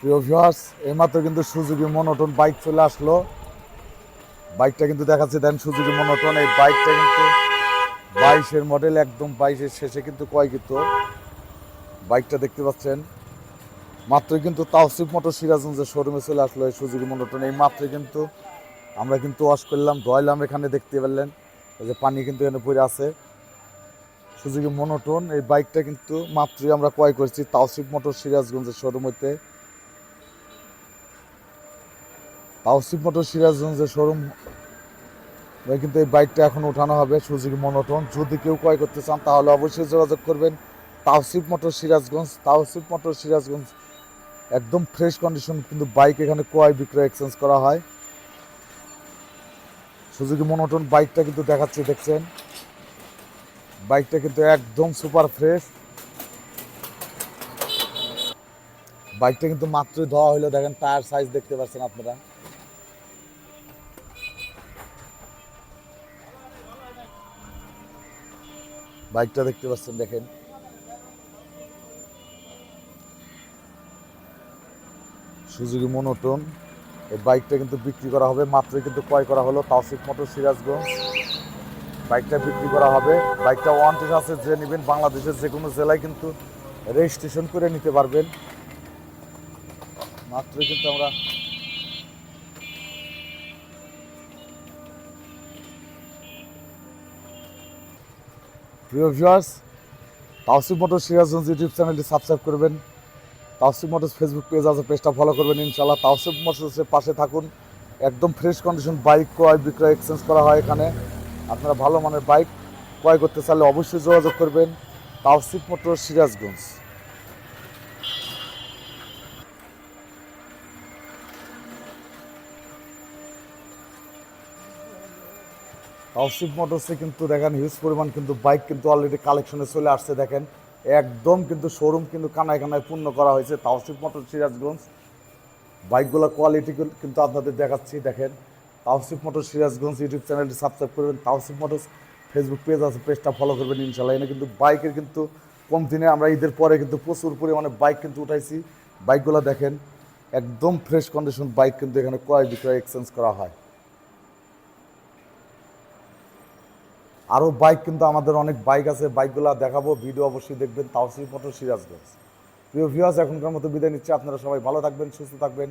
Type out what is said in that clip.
প্রিয় ভিউয়ার্স, এইমাত্র কিন্তু সুজুকি মনোটন বাইক চলে আসলো। বাইকটা কিন্তু দেখাচ্ছে, দেন সুজুকি মনোটন। এই বাইকটা কিন্তু 22-এর মডেল, একদম 22-এর শেষে কিন্তু ক্রয়কৃত বাইকটা দেখতে পাচ্ছেন। মাত্রই কিন্তু তাওসিফ মোটর সিরাজগঞ্জের শোরুমে চলে আসলো এই সুজুকি মনোটন। এই মাত্রই কিন্তু আমরা কিন্তু ওয়াশ করলাম, ধোয়াইলাম। এখানে দেখতে পেলেন এই যে পানি কিন্তু এখানে পড়ে আছে। সুজুকি মনোটন এই বাইকটা কিন্তু মাত্রই আমরা ক্রয় করেছি তাওসিফ মোটর সিরাজগঞ্জের শোরুম হইতে। তাওসিফ মোটর সিরাজগঞ্জের শোরুম কিন্তু এই বাইকটা এখন উঠানো হবে, সুজুকি মনোটন। যদি কেউ ক্রয় করতে চান তাহলে অবশ্যই যোগাযোগ করবেন তাওসিফ মোটর সিরাজগঞ্জ। তাওসিফ মোটর সিরাজগঞ্জ একদম ফ্রেশ কন্ডিশন কিন্তু বাইক এখানে ক্রয় বিক্রয় এক্সচেঞ্জ করা হয়। সুজুকি মনোটন বাইকটা কিন্তু দেখাচ্ছি, দেখছেন বাইকটা কিন্তু একদম সুপার ফ্রেশ। বাইকটা কিন্তু মাত্রই ধোয়া হইলো, দেখেন টায়ার সাইজ দেখতে পাচ্ছেন আপনারা। বাইকটা দেখতে পাচ্ছেন, দেখেন সুজুকি মনোটন। এই বাইকটা কিন্তু বিক্রি করা হবে, মাত্রই কিন্তু ক্রয় করা হলো তাওসিফ মোটর সিরাজগঞ্জ। বাইকটা বিক্রি করা হবে। বাইকটা ওয়ারেন্টি আছে, যে নেবেন বাংলাদেশের যে কোনো জেলায় কিন্তু রেজিস্ট্রেশন করে নিতে পারবেন। মাত্রই কিন্তু আমরা প্রিয় viewers, Tawsif motor Sirajganj YouTube চ্যানেলটি সাবস্ক্রাইব করবেন। তাওসিফ মোটরস ফেসবুক পেজ আছে, পেজটা ফলো করবেন ইনশাল্লাহ। তাওসিফ মোটরসের পাশে থাকুন। একদম ফ্রেশ কন্ডিশন বাইক ক্রয় বিক্রয় এক্সচেঞ্জ করা হয় এখানে। আপনারা ভালো মানের বাইক ক্রয় করতে চাইলে অবশ্যই যোগাযোগ করবেন তাওসিফ মোটর সিরাজগঞ্জ। তাওসিফ মোটরসে কিন্তু দেখেন হিউজ পরিমাণ কিন্তু বাইক কিন্তু অলরেডি কালেকশনে চলে আসছে। দেখেন একদম কিন্তু শোরুম কিন্তু কানায় কানায় পূর্ণ করা হয়েছে তাওসিফ মোটর সিরাজগঞ্জ। বাইকগুলো কোয়ালিটি কিন্তু আপনাদের দেখাচ্ছি, দেখেন তাওসিফ মোটর সিরাজগঞ্জ ইউটিউব চ্যানেলটি সাবস্ক্রাইব করবেন। তাওসিফ মোটরস ফেসবুক পেজ আছে, পেজটা ফলো করবেন ইনশাল্লাহ। এনে কিন্তু বাইকের কিন্তু কম দিনে আমরা ঈদের পরে কিন্তু প্রচুর পরিমাণে বাইক কিন্তু উঠাইছি। বাইকগুলো দেখেন একদম ফ্রেশ কন্ডিশন বাইক কিন্তু এখানে ক্রয় বিক্রয় এক্সচেঞ্জ করা হয়। আরও বাইক কিন্তু আমাদের অনেক বাইক আছে, বাইকগুলো দেখাবো, ভিডিও অবশ্যই দেখবেন তাওসিফ মোটর সিরাজগঞ্জ। প্রিয় ভিউয়ার্স, এখনকার মতো বিদায় নিচ্ছে। আপনারা সবাই ভালো থাকবেন, সুস্থ থাকবেন।